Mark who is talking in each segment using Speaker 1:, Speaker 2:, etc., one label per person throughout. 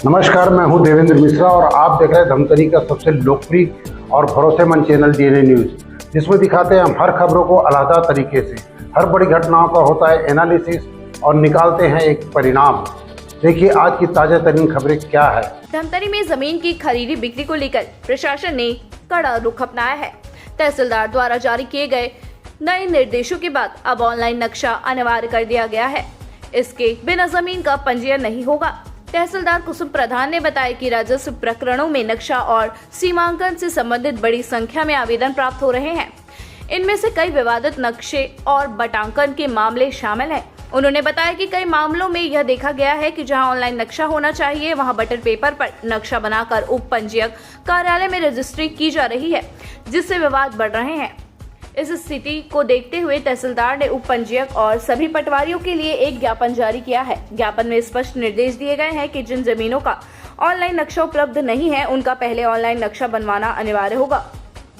Speaker 1: नमस्कार, मैं हूं देवेंद्र मिश्रा और आप देख रहे हैं धमतरी का सबसे लोकप्रिय और भरोसेमंद चैनल डीएनए न्यूज़, जिसमें दिखाते हैं हम हर खबरों को अलग तरीके से। हर बड़ी घटनाओं का होता है एनालिसिस और निकालते हैं एक परिणाम। देखिए आज की ताजा तरीन खबरें क्या है।
Speaker 2: धमतरी में जमीन की खरीदी बिक्री को लेकर प्रशासन ने कड़ा रुख अपनाया है। तहसीलदार द्वारा जारी किए गए नए निर्देशों के बाद अब ऑनलाइन नक्शा अनिवार्य कर दिया गया है। इसके बिना जमीन का पंजीयन नहीं होगा। तहसीलदार कुसुम प्रधान ने बताया कि राजस्व प्रकरणों में नक्शा और सीमांकन से संबंधित बड़ी संख्या में आवेदन प्राप्त हो रहे हैं। इनमें से कई विवादित नक्शे और बटांकन के मामले शामिल हैं। उन्होंने बताया कि कई मामलों में यह देखा गया है कि जहां ऑनलाइन नक्शा होना चाहिए वहां बटर पेपर पर नक्शा बनाकर उप पंजीयक कार्यालय में रजिस्ट्री की जा रही है, जिससे विवाद बढ़ रहे हैं। इस स्थिति को देखते हुए तहसीलदार ने उप पंजीयक और सभी पटवारियों के लिए एक ज्ञापन जारी किया है। ज्ञापन में स्पष्ट निर्देश दिए गए हैं कि जिन जमीनों का ऑनलाइन नक्शा उपलब्ध नहीं है उनका पहले ऑनलाइन नक्शा बनवाना अनिवार्य होगा।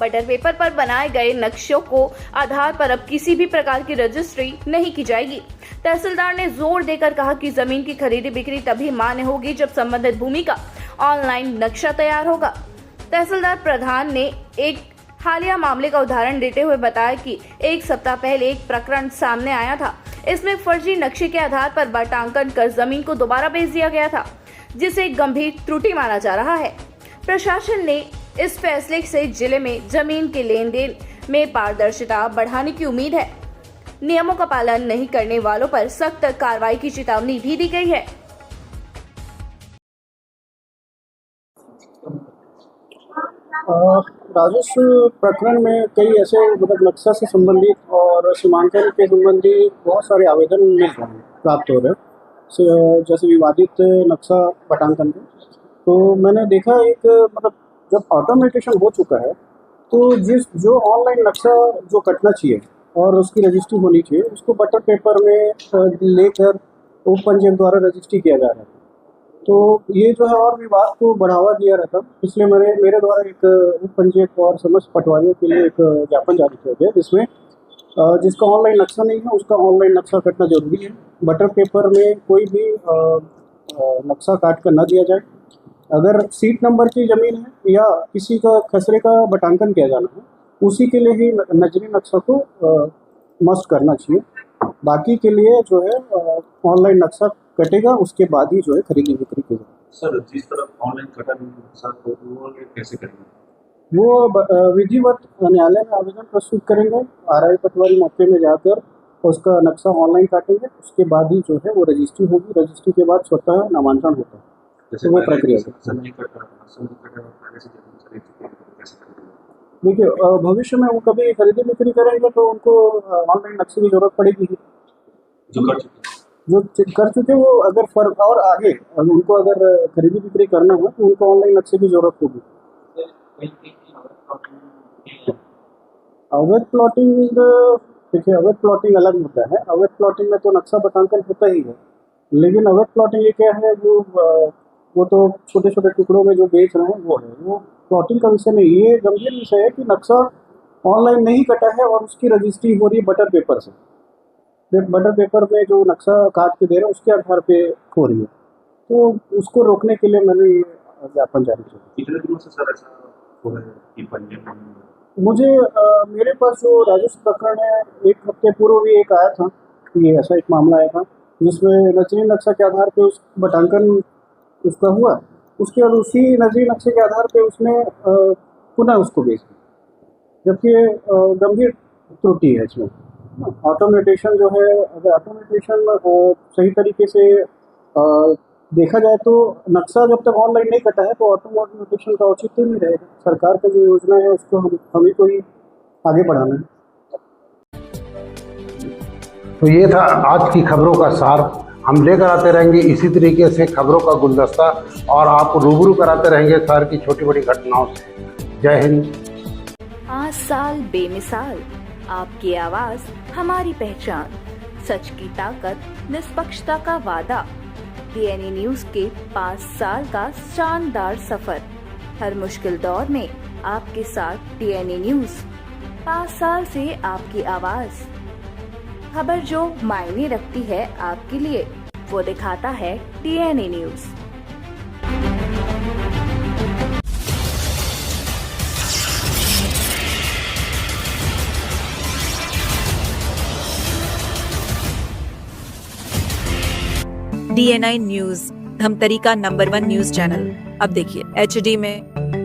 Speaker 2: बटर पेपर पर बनाए गए नक्शों को आधार पर अब किसी भी प्रकार की रजिस्ट्री नहीं की जाएगी। तहसीलदार ने जोर देकर कहा कि जमीन की खरीदी बिक्री तभी मान्य होगी जब संबंधित भूमि का ऑनलाइन नक्शा तैयार होगा। तहसीलदार प्रधान ने एक हालिया मामले का उदाहरण देते हुए बताया कि एक सप्ताह पहले एक प्रकरण सामने आया था। इसमें फर्जी नक्शे के आधार पर बटांकन कर जमीन को दोबारा बेच दिया गया था, जिसे एक गंभीर त्रुटि माना जा रहा है। प्रशासन ने इस फैसले से जिले में जमीन के लेन देन में पारदर्शिता बढ़ाने की उम्मीद है। नियमों का पालन नहीं करने वालों पर सख्त कार्रवाई की चेतावनी भी दी गई है।
Speaker 3: राजस्व प्रकरण में कई ऐसे नक्शा से संबंधित और सीमांकन के संबंधी बहुत सारे आवेदन मिल रहे हैं, प्राप्त हो रहे हैं, जैसे विवादित नक्शा बटांकन के। तो मैंने देखा एक जब ऑटोमेटेशन हो चुका है तो जो ऑनलाइन नक्शा जो कटना चाहिए और उसकी रजिस्ट्री होनी चाहिए, उसको बटर पेपर में लेकर उप पंजीयक द्वारा रजिस्ट्री किया जा रहा है। तो ये जो है और विवाद को बढ़ावा दिया रहता, इसलिए मेरे द्वारा एक उप पंजीयक और समस्त पटवारियों के लिए एक ज्ञापन जारी किया गया, जिसमें जिसका ऑनलाइन नक्शा नहीं है उसका ऑनलाइन नक्शा कटना जरूरी है। बटर पेपर में कोई भी नक्शा काट कर न दिया जाए। अगर सीट नंबर की ज़मीन है या किसी का खसरे का बटांकन किया जाना है, उसी के लिए ही नजरी नक्शा को मस्ट करना चाहिए। बाकी के लिए जो है ऑनलाइन नक्शा कटेगा, उसके बाद ही जो है खरीदी बिक्री की जाएगी।
Speaker 4: सर, जिस तरह ऑनलाइन कटा नक्शा वो कैसे करेंगे?
Speaker 3: वो विधिवत न्यायालय में आवेदन प्रस्तुत करेंगे। आरआई पटवारी मौके में जाकर उसका नक्शा ऑनलाइन काटेंगे, उसके बाद ही जो है वो रजिस्ट्री होगी। रजिस्ट्री के बाद स्वतः नामांकन होता है। तो वो प्रक्रिया देखिए, भविष्य में वो कभी खरीदी बिक्री करेंगे तो उनको ऑनलाइन नक्शे की जरूरत पड़ेगी। जो कर चुके वो अगर फर्क और आगे उनको अगर खरीदी बिक्री करना हो तो उनको ऑनलाइन नक्शे की जरूरत होगी। अवैध प्लॉटिंग, देखिए अवैध प्लॉटिंग अलग मुद्दा है। अवैध प्लॉटिंग में तो नक्शा बटांकन होता ही है, लेकिन अवैध प्लॉटिंग ये क्या है, वो तो छोटे छोटे टुकड़ों में जो बेच रहे हैं वो है, वो प्लॉटिंग का विषय नहीं। ये गंभीर विषय है कि नक्शा ऑनलाइन नहीं कटा है और उसकी रजिस्ट्री हो रही है बटर पेपर से। बटर पेपर में जो नक्शा काट के दे रहे हैं उसके आधार पे हो रही है, तो उसको रोकने के लिए मैंने ज्ञापन जारी किया।
Speaker 4: कितने दिनों से सर ऐसा हो रहा है कि पंजीयन?
Speaker 3: मुझे मेरे पास जो राजस्व प्रकरण है, एक हफ्ते पूर्व भी एक आया था, ये ऐसा एक मामला आया था जिसमें नजरी नक्शा के आधार पे उस बटांकन उसका हुआ, उसके बाद उसी नजरी नक्शे के आधार पे उसने पुनः उसको बेच दिया, जबकि गंभीर त्रुटि है इसमें। ऑटोमेटेशन जो है, अगर ऑटोमेटेशन सही तरीके से देखा जाए तो नक्शा जब तक ऑनलाइन नहीं कटा है तो ऑटोमेटेशन का औचित्य नहीं रहेगा। सरकार का जो योजना है उसको हम ही को ही आगे बढ़ाना है।
Speaker 1: तो ये था आज की खबरों का सार। हम लेकर आते रहेंगे इसी तरीके से खबरों का गुलदस्ता और आपको रूबरू कराते रहेंगे शहर की छोटी बड़ी घटनाओं से। जय हिंद।
Speaker 2: 5 साल बेमिसाल, आपकी आवाज हमारी पहचान, सच की ताकत, निष्पक्षता का वादा। डीएनए न्यूज के 5 साल का शानदार सफर, हर मुश्किल दौर में आपके साथ डीएनए न्यूज। 5 साल से आपकी आवाज, खबर जो मायने रखती है आपके लिए, वो दिखाता है DNA news.
Speaker 5: DNI news, Dhamtari का नंबर 1 न्यूज चैनल। अब देखिए HD में।